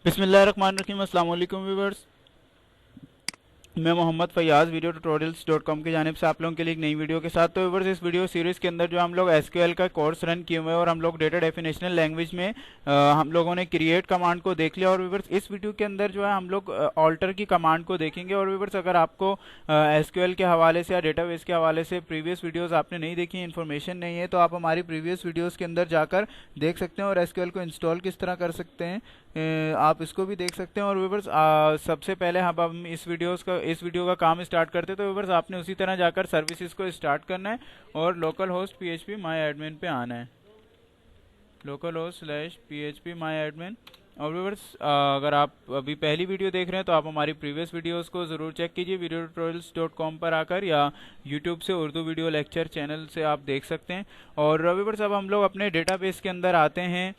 बिस्मिल्लाहिर्रहमानिर्रहीम। अस्सलाम वालेकुम व्यूअर्स, मैं मोहम्मद फैयाज़ वीडियो ट्यूटोरियल्स.com की जानिब से आप लोगों के लिए एक नई वीडियो के साथ। तो व्यूअर्स, इस वीडियो सीरीज़ के अंदर जो हम लोग एसक्यूएल का कोर्स रन किए हुए हैं और हम लोग डेटा डेफिनेशनल लैंग्वेज में हम लोगों ने क्रिएट कमांड को देख लिया। और व्यूअर्स, इस वीडियो के अंदर जो है हम लोग ऑल्टर की कमांड को देखेंगे। और व्यूअर्स, अगर आपको एसक्यूएल के हवाले से या डेटाबेस के हवाले से प्रीवियस वीडियोज़ आपने नहीं देखी, इन्फॉर्मेशन नहीं है, तो आप हमारी प्रीवियस वीडियोज़ के अंदर जाकर देख सकते हैं और एसक्यूएल को इंस्टॉल किस तरह कर सकते हैं आप इसको भी देख सकते हैं। और व्यूवर्स, सबसे पहले हम इस वीडियो का काम स्टार्ट करते हैं। तो व्यूवर्स, आपने उसी तरह जाकर सर्विसेज को स्टार्ट करना है और लोकल होस्ट php माई एडमिन पे आना है, लोकल होस्ट /php माई एडमिन। और व्यूवर्स, अगर आप अभी पहली वीडियो देख रहे हैं तो आप हमारी प्रीवियस वीडियोस को ज़रूर चेक कीजिए वीडियो ट्यूटोरियल्स.com पर आकर, या यूट्यूब से उर्दू वीडियो लेक्चर चैनल से आप देख सकते हैं। और व्यूवर्स, अब हम लोग अपने डेटाबेस के अंदर आते हैं।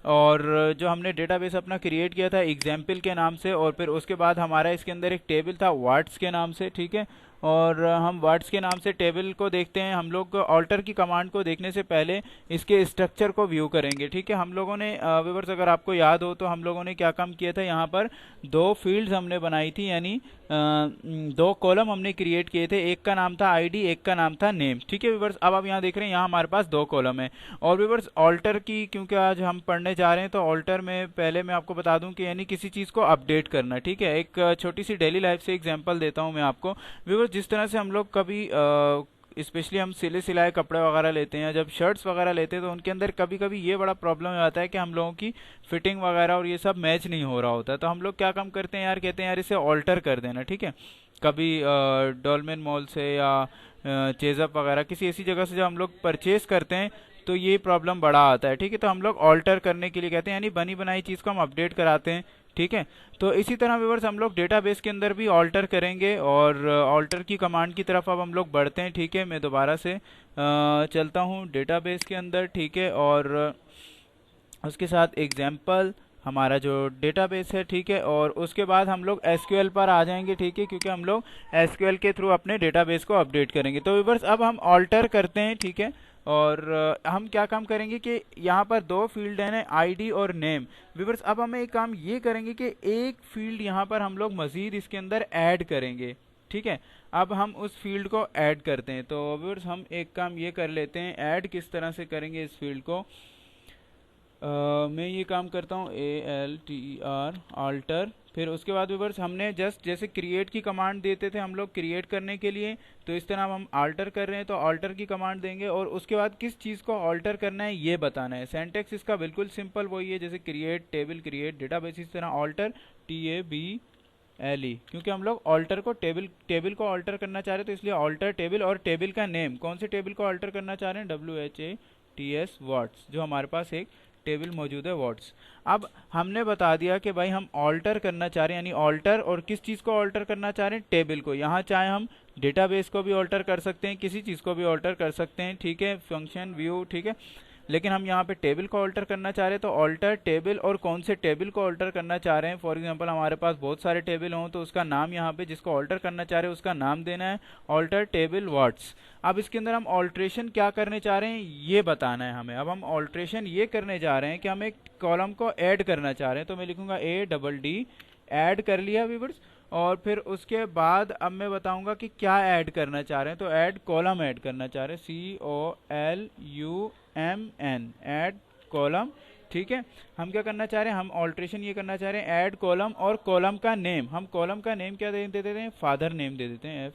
और जो हमने डेटाबेस अपना क्रिएट किया था एग्जाम्पल के नाम से, और फिर उसके बाद हमारा इसके अंदर एक टेबल था वर्ड्स के नाम से, ठीक है। और हम वर्ड्स के नाम से टेबल को देखते हैं। हम लोग ऑल्टर की कमांड को देखने से पहले इसके स्ट्रक्चर को व्यू करेंगे, ठीक है। हम लोगों ने व्यूअर्स, अगर आपको याद हो तो हम लोगों ने क्या काम किया था, यहाँ पर दो फील्ड्स हमने बनाई थी, यानी दो कॉलम हमने क्रिएट किए थे। एक का नाम था आईडी, एक का नाम था नेम, ठीक है व्यूअर्स। अब आप यहाँ देख रहे हैं, यहाँ हमारे पास दो कॉलम है। और व्यूअर्स, ऑल्टर की क्योंकि आज हम पढ़ने जा रहे हैं, तो ऑल्टर में पहले मैं आपको बता दूं कि यानी किसी चीज़ को अपडेट करना, ठीक है। एक छोटी सी डेली लाइफ से एग्जांपल देता हूं मैं आपको। व्यूअर्स, जिस तरह से हम लोग कभी स्पेशली हम सिलाए कपड़े वगैरह लेते हैं या जब शर्ट्स वगैरह लेते हैं, तो उनके अंदर कभी कभी ये बड़ा प्रॉब्लम आता है कि हम लोगों की फिटिंग वगैरह और ये सब मैच नहीं हो रहा होता है। तो हम लोग क्या काम करते हैं यार, कहते हैं यार इसे ऑल्टर कर देना, ठीक है। कभी डॉलमेन मॉल से या चेजअप वगैरह किसी ऐसी जगह से जब हम लोग परचेज करते हैं तो ये प्रॉब्लम बड़ा आता है, ठीक है। तो हम लोग ऑल्टर करने के लिए कहते हैं, यानी बनी बनाई चीज़ को हम अपडेट कराते हैं, ठीक है। तो इसी तरह व्यूअर्स, हम लोग डेटाबेस के अंदर भी ऑल्टर करेंगे। और ऑल्टर की कमांड की तरफ अब हम लोग बढ़ते हैं, ठीक है। मैं दोबारा से चलता हूँ डेटाबेस के अंदर, ठीक है। और उसके साथ एग्जाम्पल हमारा जो डेटाबेस है, ठीक है। और उसके बाद हम लोग एसक्यूएल पर आ जाएंगे, ठीक है, क्योंकि हम लोग एसक्यूएल के थ्रू अपने डेटाबेस को अपडेट करेंगे। तो व्यूअर्स, अब हम ऑल्टर करते हैं, ठीक है। और हम क्या काम करेंगे कि यहाँ पर दो फील्ड है, आईडी और नेम। व्यूअर्स, अब हम एक काम ये करेंगे कि एक फील्ड यहाँ पर हम लोग मजीद इसके अंदर ऐड करेंगे, ठीक है। अब हम उस फील्ड को ऐड करते हैं। तो व्यूअर्स, हम एक काम ये कर लेते हैं, ऐड किस तरह से करेंगे इस फील्ड को। मैं ये काम करता हूँ ALTER ऑल्टर। फिर उसके बाद व्यूअर्स, हमने जस्ट जैसे क्रिएट की कमांड देते थे हम लोग क्रिएट करने के लिए, तो इस तरह हम ऑल्टर कर रहे हैं, तो ऑल्टर की कमांड देंगे। और उसके बाद किस चीज़ को ऑल्टर करना है ये बताना है। सेंटेक्स इसका बिल्कुल सिंपल वही है जैसे क्रिएट टेबल, क्रिएट डेटाबेस, इस तरह ऑल्टर TABLE, क्योंकि हम लोग ऑल्टर को टेबल को ऑल्टर करना चाह रहे हैं, तो इसलिए ऑल्टर टेबल। और टेबल का नेम, कौन से टेबल को ऑल्टर करना चाह रहे हैं, WHATS वर्ड्स, जो हमारे पास एक टेबल मौजूद है वर्ड्स। अब हमने बता दिया कि भाई हम ऑल्टर करना चाह रहे हैं, यानी ऑल्टर, और किस चीज़ को ऑल्टर करना चाह रहे हैं, टेबल को। यहाँ चाहे हम डेटाबेस को भी ऑल्टर कर सकते हैं, किसी चीज़ को भी ऑल्टर कर सकते हैं, ठीक है, फंक्शन व्यू, ठीक है। लेकिन हम यहाँ पे टेबल को ऑल्टर करना चाह रहे हैं, तो ऑल्टर टेबल। और कौन से टेबल को ऑल्टर करना चाह रहे हैं, फॉर एग्जांपल हमारे पास बहुत सारे टेबल हों तो उसका नाम यहाँ पे जिसको ऑल्टर करना चाह रहे हैं उसका नाम देना है, ऑल्टर टेबल वर्ड्स। अब इसके अंदर हम ऑल्ट्रेशन क्या करने चाह रहे हैं ये बताना है हमें। अब हम ऑल्ट्रेशन ये करने जा रहे हैं कि हम एक कॉलम को ऐड करना चाह रहे हैं, तो मैं लिखूंगा ADD, ऐड कर लिया व्यूअर्स। और फिर उसके बाद अब मैं बताऊंगा कि क्या ऐड करना चाह रहे हैं, तो ऐड कॉलम ऐड करना चाह रहे हैं, COLUMN, ऐड कॉलम, ठीक है। हम क्या करना चाह रहे हैं, हम ऑल्ट्रेशन ये करना चाह रहे हैं ऐड कॉलम। और कॉलम का नेम, हम कॉलम का नेम क्या दे देते हैं, फादर नेम दे देते हैं,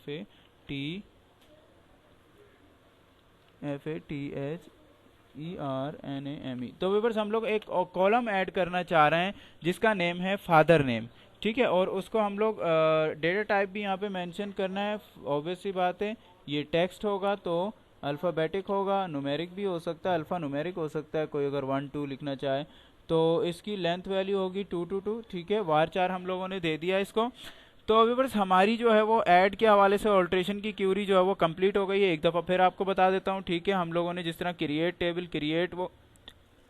FATHERNAME। तो व्यूअर्स, हम लोग एक कॉलम ऐड करना चाह रहे हैं जिसका नेम है फादर नेम, ठीक है। और उसको हम लोग डेटा टाइप भी यहाँ पे मेंशन करना है, ऑब्वियस सी बात है। ये टेक्स्ट होगा तो अल्फ़ाबेटिक होगा, न्यूमेरिक भी हो सकता है, अल्फ़ा न्यूमेरिक हो सकता है, कोई अगर 1 2 लिखना चाहे। तो इसकी लेंथ वैल्यू होगी 2 2 2, ठीक है। var4 हम लोगों ने दे दिया इसको। तो व्यूअर्स, हमारी जो है वो ऐड के हवाले से ऑल्ट्रेशन की क्यूरी जो है वो कंप्लीट हो गई है। एक दफ़ा फिर आपको बता देता हूँ, ठीक है। हम लोगों ने जिस तरह क्रिएट टेबल, क्रिएट वो,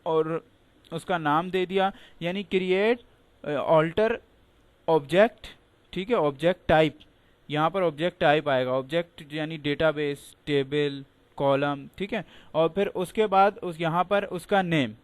और उसका नाम दे दिया, यानी क्रिएट ऑल्टर ऑब्जेक्ट, ठीक है, ऑब्जेक्ट टाइप। यहाँ पर ऑब्जेक्ट टाइप आएगा, ऑब्जेक्ट यानी डेटाबेस, टेबल, कॉलम, ठीक है। और फिर उसके बाद उस यहाँ पर उसका नेम,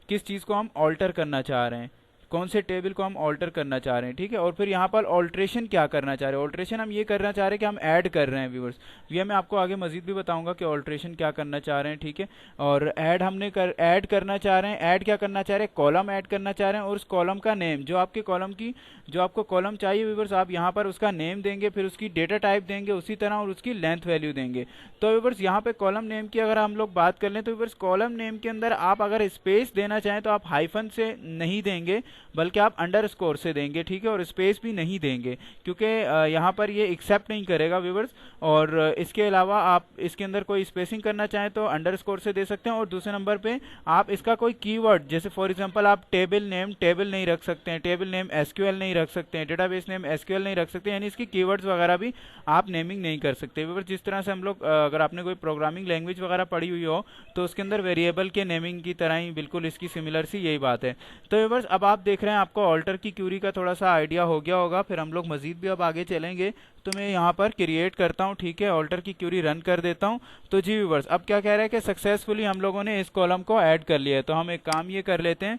किस चीज़ को हम ऑल्टर करना चाह रहे हैं, कौन से टेबल को हम ऑल्टर करना चाह रहे हैं, ठीक है। और फिर यहाँ पर ऑल्ट्रेशन क्या करना चाह रहे हैं, ऑल्ट्रेशन हम ये करना चाह रहे हैं कि हम ऐड कर रहे हैं व्यूवर्स। ये मैं आपको आगे मजीद भी बताऊंगा कि ऑल्ट्रेशन क्या करना चाह रहे हैं, ठीक है। और ऐड करना चाह रहे हैं, ऐड क्या करना चाह रहे हैं, कॉलम ऐड करना चाह रहे हैं, और उस कॉलम का नेम जो आपके कॉलम की जो आपको कॉलम चाहिए व्यूवर्स, आप यहाँ पर उसका नेम देंगे, फिर उसकी डेटा टाइप देंगे उसी तरह, और उसकी लेंथ वैल्यू देंगे। तो व्यूवर्स यहाँ पे कॉलम नेम की अगर हम लोग बात कर लें तो व्यूवर्स कॉलम नेम के अंदर आप अगर स्पेस देना चाहें तो आप हाइफन से नहीं देंगे, बल्कि आप अंडरस्कोर से देंगे, ठीक है। और स्पेस भी नहीं देंगे क्योंकि यहाँ पर ये एक्सेप्ट नहीं करेगा व्यूवर्स। और इसके अलावा आप इसके अंदर कोई स्पेसिंग करना चाहें तो अंडरस्कोर से दे सकते हैं। और दूसरे नंबर पे आप इसका कोई कीवर्ड, जैसे फॉर एग्जांपल आप टेबल नेम टेबल नहीं रख सकते हैं, टेबल नेम एसक्यूएल नहीं रख सकते हैं, डेटाबेस नेम एसक्यूएल नहीं रख सकते, यानी इसकी कीवर्ड्स वगैरह भी आप नेमिंग नहीं कर सकते व्यूवर्स। जिस तरह से हम लोग अगर आपने कोई प्रोग्रामिंग लैंग्वेज वगैरह पढ़ी हुई हो तो उसके अंदर वेरिएबल के नेमिंग की तरह ही बिल्कुल इसकी सिमिलर सी यही बात है। तो व्यूवर्स अब आप देख रहे हैं आपको ऑल्टर की क्यूरी का थोड़ा सा आइडिया हो गया होगा। फिर हम लोग मजीद भी अब आगे चलेंगे, तो मैं यहाँ पर क्रिएट करता हूँ, ठीक है, ऑल्टर की क्यूरी रन कर देता हूँ। तो जी व्यूवर्स अब क्या कह रहा है कि सक्सेसफुली हम लोगों ने इस कॉलम को ऐड कर लिया है। तो हम एक काम ये कर लेते हैं,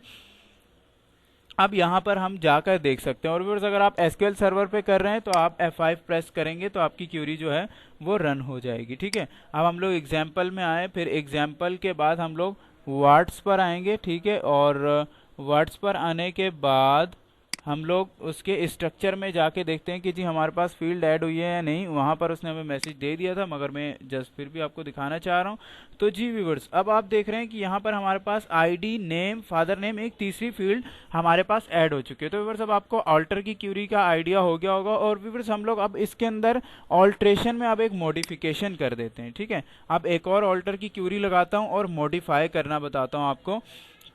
अब यहाँ पर हम जाकर देख सकते हैं। और व्यूअर्स अगर आप एसक्यूएल सर्वर पे कर रहे हैं तो आप F5 प्रेस करेंगे तो आपकी क्यूरी जो है वो रन हो जाएगी, ठीक है। अब हम लोग एग्जाम्पल में आए, फिर एग्जाम्पल के बाद हम लोग वर्ड्स पर आएंगे, ठीक है। और वर्ड्स पर आने के बाद हम लोग उसके स्ट्रक्चर में जाके देखते हैं कि जी हमारे पास फील्ड ऐड हुई है या नहीं। वहाँ पर उसने हमें मैसेज दे दिया था, मगर मैं जस्ट फिर भी आपको दिखाना चाह रहा हूँ। तो जी व्यूवर्स अब आप देख रहे हैं कि यहाँ पर हमारे पास आईडी, नेम, फादर नेम, एक तीसरी फील्ड हमारे पास ऐड हो चुकी है। तो व्यूवर्स अब आपको ऑल्टर की क्यूरी का आइडिया हो गया होगा। और व्यूवर्स हम लोग अब इसके अंदर ऑल्ट्रेशन में अब एक मॉडिफिकेशन कर देते हैं, ठीक है। अब एक और ऑल्टर की क्यूरी लगाता हूँ और मॉडिफाई करना बताता हूँ आपको।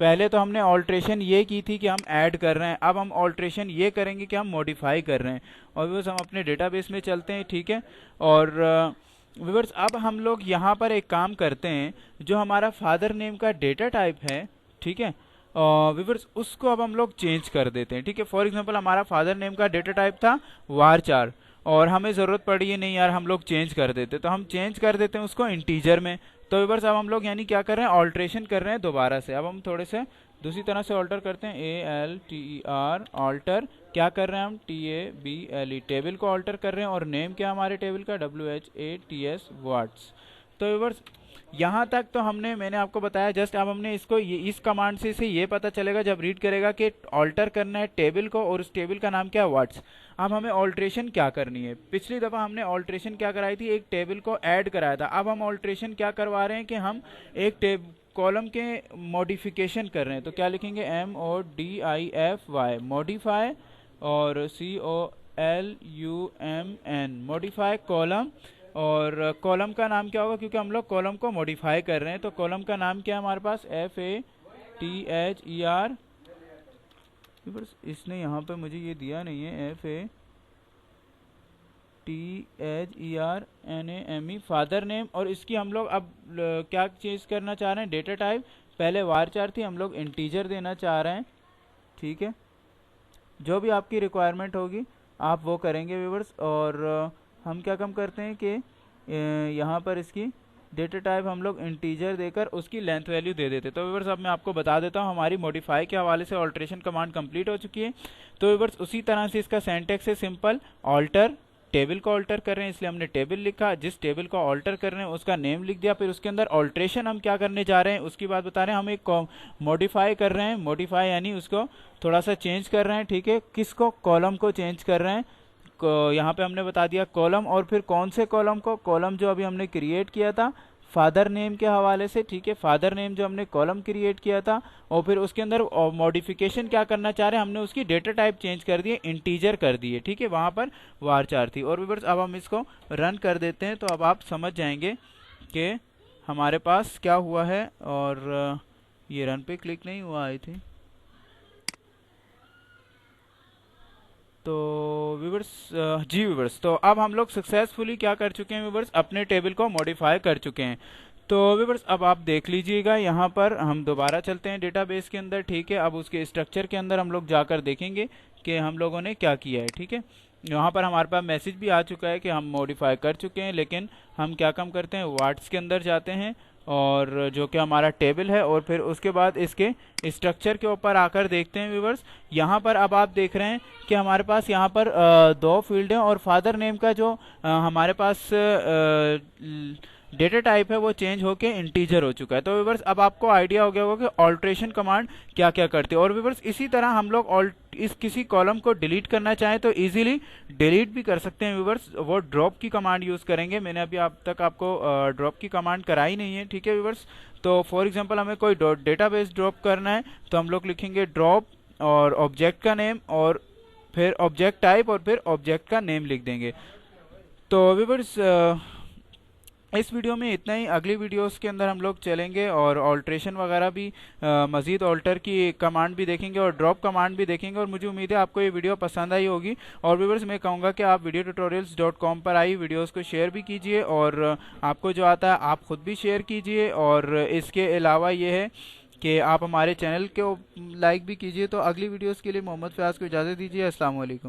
पहले तो हमने ऑल्ट्रेशन ये की थी कि हम ऐड कर रहे हैं, अब हम ऑल्ट्रेशन ये करेंगे कि हम मॉडिफाई कर रहे हैं। और व्यूअर्स हम अपने डेटाबेस में चलते हैं, ठीक है। और व्यूअर्स अब हम लोग यहाँ पर एक काम करते हैं, जो हमारा फादर नेम का डेटा टाइप है, ठीक है व्यूअर्स, उसको अब हम लोग चेंज कर देते हैं, ठीक है। फॉर एग्जांपल हमारा फादर नेम का डेटा टाइप था var4 और हमें ज़रूरत पड़ी है नहीं यार, हम लोग चेंज कर देते, तो हम चेंज कर देते हैं उसको इंटीजर में। तो व्यूअर्स अब हम लोग यानी क्या कर रहे हैं, ऑल्ट्रेशन कर रहे हैं दोबारा से। अब हम थोड़े से दूसरी तरह से ऑल्टर करते हैं, ALTER ऑल्टर क्या कर रहे हैं हम, TABLE टेबल को ऑल्टर कर रहे हैं। और नेम क्या हमारे टेबल का, WHATS वर्ड्स। तो व्यूअर्स यहाँ तक तो मैंने आपको बताया जस्ट। अब हमने इसको इस कमांड से ये पता चलेगा जब रीड करेगा कि ऑल्टर करना है टेबल को, और उस टेबल का नाम क्या है, वर्ड्स। अब हमें ऑल्ट्रेशन क्या करनी है, पिछली दफ़ा हमने ऑल्ट्रेशन क्या कराई थी, एक टेबल को ऐड कराया था। अब हम ऑल्ट्रेशन क्या करवा रहे हैं कि हम एक कॉलम के मॉडिफिकेशन कर रहे हैं। तो क्या लिखेंगे, MODIFY मॉडिफाई, और COLUMN मॉडिफाई कॉलम। और कॉलम का नाम क्या होगा, क्योंकि हम लोग कॉलम को मॉडिफाई कर रहे हैं, तो कॉलम का नाम क्या है हमारे पास, FATHER। इसने यहाँ पे मुझे ये दिया नहीं है, FATHERNAME फादर नेम। और इसकी हम लोग अब क्या चेंज करना चाह रहे हैं, डेटा टाइप पहले var4 थी, हम लोग इंटीजर देना चाह रहे हैं, ठीक है। जो भी आपकी रिक्वायरमेंट होगी आप वो करेंगे व्यूवर्स। और हम क्या कम करते हैं कि यहाँ पर इसकी डेटा टाइप हम लोग इंटीजर देकर उसकी लेंथ वैल्यू दे देते। तो व्यूवर्स अब मैं आपको बता देता हूँ, हमारी मॉडिफाई के हवाले से ऑल्ट्रेशन कमांड कंप्लीट हो चुकी है। तो व्यूवर्स उसी तरह से इसका सिंटैक्स है सिंपल, ऑल्टर टेबल को ऑल्टर कर रहे हैं इसलिए हमने टेबल लिखा, जिस टेबल को ऑल्टर कर रहे हैं उसका नेम लिख दिया, फिर उसके अंदर ऑल्ट्रेशन हम क्या करने जा रहे हैं उसकी बात बता रहे हैं। हम एक मॉडिफाई कर रहे हैं, मॉडिफाई यानी उसको थोड़ा सा चेंज कर रहे हैं, ठीक है। किसको, कॉलम को चेंज कर रहे हैं। यहाँ पे हमने बता दिया कॉलम, और फिर कौन से कॉलम को, कॉलम जो अभी हमने क्रिएट किया था फादर नेम के हवाले से, ठीक है। फादर नेम जो हमने कॉलम क्रिएट किया था, और फिर उसके अंदर मॉडिफिकेशन क्या करना चाह रहे हैं, हमने उसकी डेटा टाइप चेंज कर दिए, इंटीजर कर दिए, ठीक है। वहाँ पर var4 थी। और व्यूअर्स अब हम इसको रन कर देते हैं, तो अब आप समझ जाएंगे कि हमारे पास क्या हुआ है। और ये रन पे क्लिक नहीं हुआ आई थी। तो व्यूवर्स जी व्यूवर्स, तो अब हम लोग सक्सेसफुली क्या कर चुके हैं व्यूवर्स, अपने टेबल को मॉडिफाई कर चुके हैं। तो व्यूवर्स अब आप देख लीजिएगा, यहाँ पर हम दोबारा चलते हैं डेटाबेस के अंदर, ठीक है। अब उसके स्ट्रक्चर के अंदर हम लोग जाकर देखेंगे कि हम लोगों ने क्या किया है, ठीक है। यहाँ पर हमारे पास मैसेज भी आ चुका है कि हम मॉडिफाई कर चुके हैं, लेकिन हम क्या कम करते हैं, वर्ड्स के अंदर जाते हैं और जो कि हमारा टेबल है, और फिर उसके बाद इसके स्ट्रक्चर के ऊपर आकर देखते हैं व्यूवर्स। यहाँ पर अब आप देख रहे हैं कि हमारे पास यहाँ पर दो फील्ड हैं, और फादर नेम का जो हमारे पास डेटा टाइप है वो चेंज होके इंटीजर हो चुका है। तो व्यूवर्स अब आपको आइडिया हो गया होगा कि ऑल्ट्रेशन कमांड क्या क्या करती है। और व्यूवर्स इसी तरह हम लोग इस किसी कॉलम को डिलीट करना चाहें तो इजीली डिलीट भी कर सकते हैं व्यूवर्स, वो ड्रॉप की कमांड यूज़ करेंगे। मैंने अभी अब तक आपको ड्रॉप की कमांड कराई नहीं है, ठीक है व्यूवर्स। तो फॉर एग्जांपल हमें कोई डेटाबेस ड्रॉप करना है तो हम लोग लिखेंगे ड्रॉप और ऑब्जेक्ट का नेम और फिर ऑब्जेक्ट टाइप और फिर ऑब्जेक्ट का नेम लिख देंगे। तो व्यूवर्स इस वीडियो में इतना ही। अगली वीडियोस के अंदर हम लोग चलेंगे और ऑल्ट्रेशन वगैरह भी मज़ीद ऑल्टर की कमांड भी देखेंगे और ड्रॉप कमांड भी देखेंगे। और मुझे उम्मीद है आपको ये वीडियो पसंद आई होगी। और व्यूवर्स मैं कहूँगा कि आप videotutorials.com पर आई वीडियोस को शेयर भी कीजिए, और आपको जो आता है आप ख़ुद भी शेयर कीजिए। और इसके अलावा ये है कि आप हमारे चैनल को लाइक भी कीजिए। तो अगली वीडियोज़ के लिए मोहम्मद फ़याज़ को इजाज़त दीजिए। अस्सलाम वालेकुम।